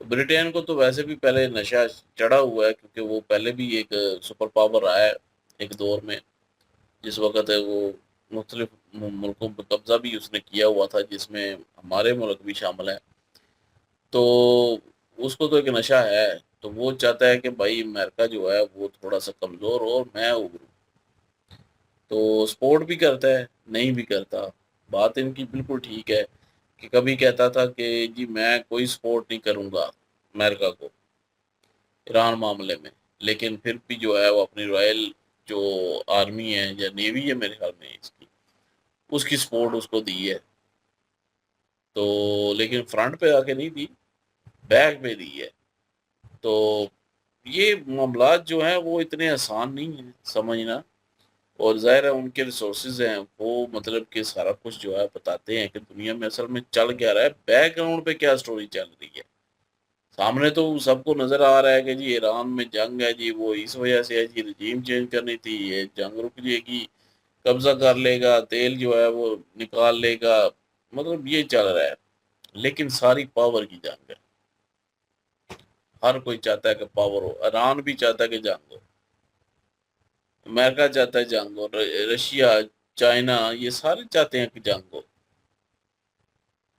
तो ब्रिटेन को तो वैसे भी पहले नशा चढ़ा हुआ है, क्योंकि वो पहले भी एक सुपर पावर रहा है एक दौर में, जिस वक्त है वो मुख्तलिफ मुल्कों पर कब्जा भी उसने किया हुआ था, जिसमें हमारे मुल्क भी शामिल है। तो उसको तो एक नशा है। तो वो चाहता है कि भाई अमेरिका जो है वो थोड़ा सा कमज़ोर हो और मैं उभरूँ। तो सपोर्ट भी करता है, नहीं भी करता। बात इनकी बिल्कुल ठीक है कि कभी कहता था कि जी मैं कोई सपोर्ट नहीं करूँगा अमेरिका को ईरान मामले में, लेकिन फिर भी जो है वो अपनी रॉयल जो आर्मी है या नेवी है मेरे ख्याल में इसकी, उसकी सपोर्ट उसको दी है। तो लेकिन फ्रंट पे आके नहीं दी, बैक पे दी है। तो ये मामलात जो हैं वो इतने आसान नहीं है समझना। और ज़ाहिर है उनके रिसोर्सेज हैं, वो मतलब कि सारा कुछ जो है बताते हैं कि दुनिया में असल में चल क्या रहा है, बैकग्राउंड पे क्या स्टोरी चल रही है। सामने तो सबको नजर आ रहा है कि जी ईरान में जंग है जी, वो इस वजह से है जी, रजीम चेंज करनी थी, ये जंग रुक जाएगी, कब्जा कर लेगा, तेल जो है वो निकाल लेगा, मतलब ये चल रहा है। लेकिन सारी पावर की जंग है। हर कोई चाहता है कि पावर हो, ईरान भी चाहता है कि जंग हो, अमेरिका चाहता है जंग हो, रशिया, चाइना, ये सारे चाहते हैं कि जंग हो,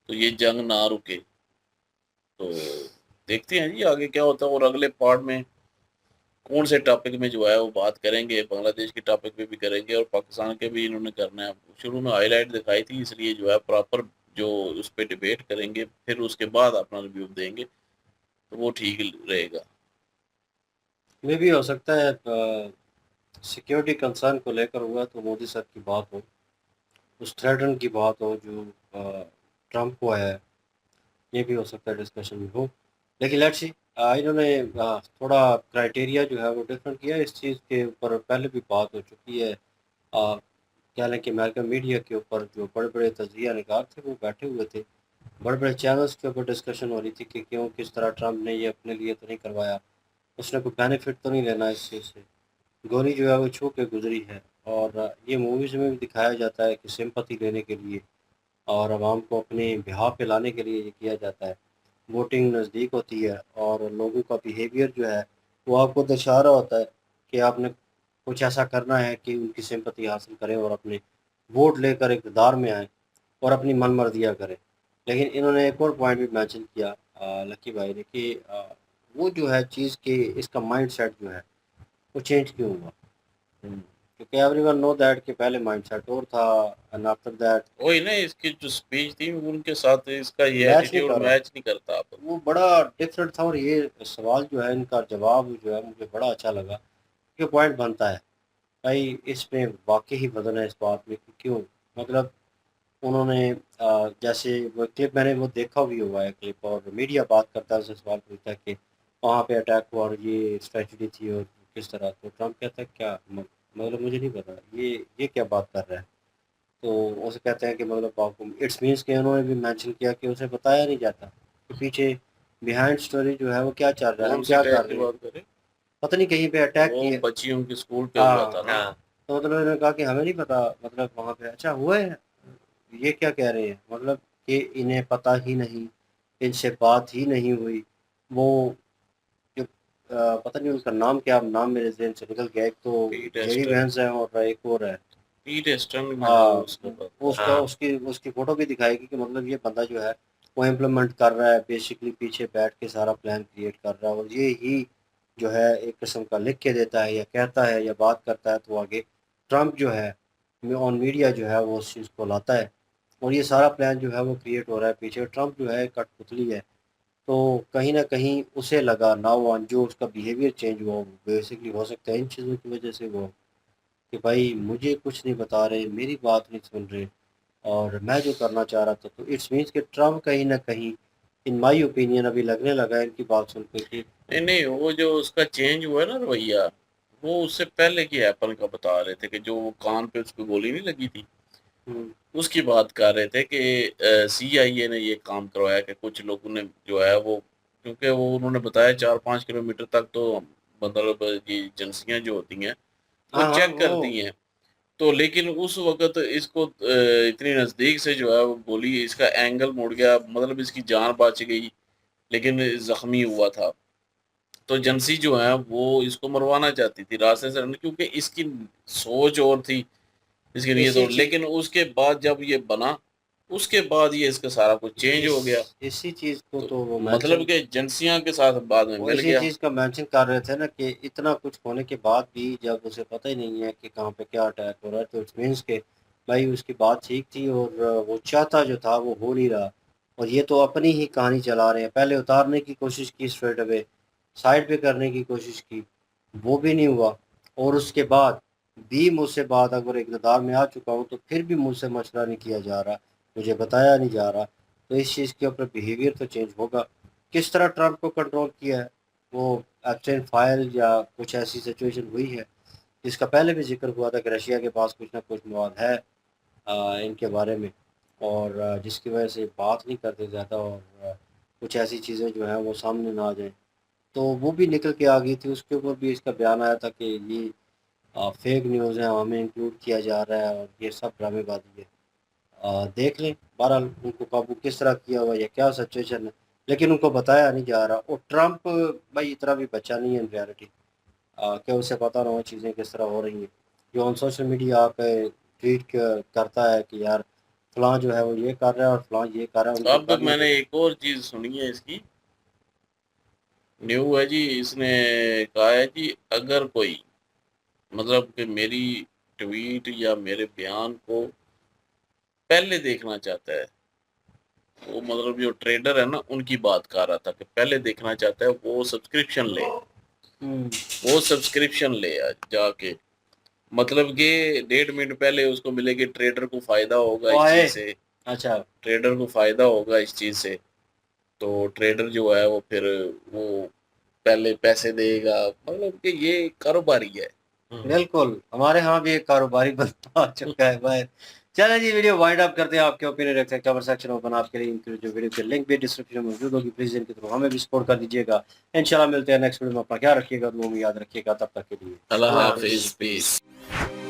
तो ये जंग ना रुके। तो देखते हैं जी आगे क्या होता है। और अगले पार्ट में कौन से टॉपिक में जो है वो बात करेंगे, बांग्लादेश के टॉपिक पे भी करेंगे और पाकिस्तान के भी इन्होंने करना है। शुरू में हाईलाइट दिखाई थी, इसलिए जो है प्रॉपर जो उस पर डिबेट करेंगे, फिर उसके बाद अपना रिव्यू देंगे, तो वो ठीक रहेगा। में भी हो सकता है सिक्योरिटी कंसर्न को लेकर हुआ तो मोदी सर की बात हो, उस थ्रेटन की बात हो जो ट्रम्प को है, ये भी हो सकता है डिस्कशन में हो। लेकिन लेट्स सी, इन्होंने थोड़ा क्राइटेरिया जो है वो डिफरेंट किया। इस चीज़ के ऊपर पहले भी बात हो चुकी है। कह लें कि अमेरिकन मीडिया के ऊपर जो बड़े बड़े तजिया निगार थे वो बैठे हुए थे, बड़े बड़े चैनल्स के ऊपर डिस्कशन हो रही थी कि क्यों, किस तरह ट्रम्प ने ये अपने लिए तो नहीं करवाया, उसने कोई बेनिफिट तो नहीं लेना इस चीज़ से, गोली जो है वो छू के गुजरी है। और ये मूवीज़ में भी दिखाया जाता है कि सिंपैथी लेने के लिए और आवाम को अपने बिहाफ पे लाने के लिए ये किया जाता है। वोटिंग नज़दीक होती है और लोगों का बिहेवियर जो है वो आपको दर्शा रहा होता है कि आपने कुछ ऐसा करना है कि उनकी सिंपैथी हासिल करें और अपने वोट लेकर इक़्तिदार में आएँ और अपनी मनमर्जियाँ करें। लेकिन इन्होंने एक और पॉइंट भी मेंशन किया लकी भाई ने कि वो जो है चीज़ कि इसका माइंडसेट जो है वो चेंज क्यों हुआ? क्योंकि एवरीवन नो दैट कि पहले माइंडसेट और था एंड आफ्टर दैट वही ना, इसकी जो स्पीच थी उनके साथ इसका ये मैच नहीं एटीट्यूड कर रहा। मैच नहीं करता। आप वो बड़ा डिफरेंट था और ये सवाल जो है इनका जवाब जो है मुझे बड़ा अच्छा लगा कि पॉइंट बनता है भाई, इसमें वाकई ही वजन है इस बात में कि क्यों, मतलब उन्होंने जैसे वो क्लिप मैंने वो देखा भी हुआ है क्लिप, और मीडिया बात करता है, उससे सवाल पूछता है कि वहाँ पे अटैक हुआ और ये स्ट्रेटजी थी और किस तरह, तो ट्रम्प कहता है क्या मतलब मुझे नहीं पता ये क्या बात कर रहा है। तो उसे कहते हैं कि मतलब आपको इट्स मीन्स कि उन्होंने भी मेंशन किया कि उसे बताया नहीं जाता कि पीछे बिहाइंड स्टोरी जो है वो क्या चल रहा है, कौन हम सी क्या अटैक कर की रहे हैं, बात करें? पता नहीं कहीं पे अटैक वो किए। बच्चियों के स्कूल पे हुआ था हाँ, ना। हाँ, तो मतलब उन्होंने कहा कि हमें नहीं पता, मतलब वहाँ पे अच्छा हुआ है, ये क्या कह रहे हैं, मतलब कि इन्हें पता ही नहीं, इनसे बात ही नहीं हुई। वो जो पता नहीं उनका नाम क्या, नाम मेरे जहन से निकल गया, एक तो पीट जेडी एस्टर। वेंस है और एक और है, पीट एस्टन में हाँ, उसका हाँ। उसकी उसकी फोटो भी दिखाएगी कि मतलब ये बंदा जो है वो इम्प्लीमेंट कर रहा है, बेसिकली पीछे बैठ के सारा प्लान क्रिएट कर रहा है, और ये ही जो है एक किस्म का लिख के देता है या कहता है या बात करता है, तो आगे ट्रम्प जो है ऑन मीडिया जो है वो उस चीज़ को लाता है, और ये सारा प्लान जो है वो क्रिएट हो रहा है पीछे। ट्रम्प जो है कठपुतली है, तो कहीं ना कहीं उसे लगा नाउन जो उसका बिहेवियर चेंज हुआ, बेसिकली हो सकता है इन चीज़ों की वजह से वो, कि भाई मुझे कुछ नहीं बता रहे, मेरी बात नहीं सुन रहे, और मैं जो करना चाह रहा था, तो इट्स मीन्स कि ट्रम्प कहीं ना कहीं इन माय ओपिनियन अभी लगने लगा है इनकी बात सुन के कि नहीं नहीं, वो जो उसका चेंज हुआ है ना रवैया, वो उससे पहले की एप्पल का बता रहे थे कि जो वो कान पे उसको गोली नहीं लगी थी, हम्म, उसकी बात कर रहे थे कि CIA ने ये काम करवाया कि कुछ लोगों ने जो है वो, क्योंकि वो उन्होंने बताया 4-5 किलोमीटर तक तो मतलब ये एजेंसियां जो होती हैं वो हाँ हाँ चेक वो करती हैं। तो लेकिन उस वक्त इसको इतनी नज़दीक से जो है वो गोली, इसका एंगल मुड़ गया, मतलब इसकी जान बच गई, लेकिन जख्मी हुआ था। तो एजेंसी जो है वो इसको मरवाना चाहती थी रास्ते से, क्योंकि इसकी सोच और थी, इसकी नीयत इसी और, चीज लेकिन उसके बाद जब ये बना, उसके बाद ये इसका सारा कुछ चेंज हो गया। इसी चीज को तो तो वो मतलब मेंशन, कि एजेंसियां के साथ बाद में वो मिल इसी गया। चीज का मेंशन कर रहे थे ना कि इतना कुछ होने के बाद भी जब उसे पता ही नहीं है कि कहाँ पे क्या अटैक हो रहा है, तो इट्स मीन्स के भाई उसकी बात ठीक थी, और वो चाहता जो था वो हो नहीं रहा, और ये तो अपनी ही कहानी चला रहे हैं। पहले उतारने की कोशिश की स्ट्रेट अवे, साइड पे करने की कोशिश की, वो भी नहीं हुआ, और उसके बाद भी मुझसे बात, अगर इक़्तिदार में आ चुका हूँ तो फिर भी मुझसे मशवरा नहीं किया जा रहा, मुझे बताया नहीं जा रहा, तो इस चीज़ के ऊपर बिहेवियर तो चेंज होगा। किस तरह ट्रम्प को कंट्रोल किया है, वो एब्सेंट फाइल या कुछ ऐसी सिचुएशन हुई है जिसका पहले भी जिक्र हुआ था कि रशिया के पास कुछ ना कुछ मवाद है इनके बारे में, और जिसकी वजह से बात नहीं करते ज़्यादा, और कुछ ऐसी चीज़ें जो हैं वो सामने ना आ जाएं, तो वो भी निकल के आ गई थी। उसके ऊपर भी इसका बयान आया था कि ये फेक न्यूज़ है, हमें इंक्लूड किया जा रहा है और ये सब ड्रामेबाजी है। देख लें बहरहाल उनको काबू किस तरह किया हुआ या क्या सिचुएशन है, लेकिन उनको बताया नहीं जा रहा। और ट्रम्प भाई इतना भी बच्चा नहीं है इन रियलिटी, कि उसे पता ना हो चीज़ें किस तरह हो रही हैं, जो ऑन सोशल मीडिया पे ट्वीट करता है कि यार फलां जो है वो ये कर रहा है और फलां ये कर रहा है, उनको अब करने मैंने दो। एक और चीज सुनी है इसकी, न्यू है जी, इसने कहा है कि अगर कोई मतलब कि मेरी ट्वीट या मेरे बयान को पहले देखना चाहता है, वो मतलब जो ट्रेडर है ना उनकी बात कर रहा था कि पहले देखना चाहता है, वो सब्सक्रिप्शन ले, हम्म, वो सब्सक्रिप्शन ले आज जाके, मतलब कि 1.5 मिनट पहले उसको मिलेगी, ट्रेडर को फायदा होगा वो इस आए, चीज से, अच्छा, ट्रेडर को फायदा होगा इस चीज से। तो ट्रेडर जो है वो फिर वो पहले पैसे देगा, मतलब कि ये कारोबारी है। बिल्कुल हमारे यहाँ भी एक कारोबारी बंदा आ चुका है भाई। चलें जी, वीडियो वाइंड अप करते हैं। आपके ओपिनियन रखते हैं कमेंट सेक्शन ओपन आपके लिए, इनकी जो वीडियो की लिंक भी डिस्क्रिप्शन में मौजूद होगी, प्लीज इनके थ्रू हमें भी सपोर्ट कर दीजिएगा। इंशाल्लाह मिलते हैं नेक्स्ट वीडियो में। अपना ख्याल रखिएगा, दुआ में याद रखिएगा, तब तक के लिए अल्लाह अल्लाह हाफिज, हाफिज। पीस।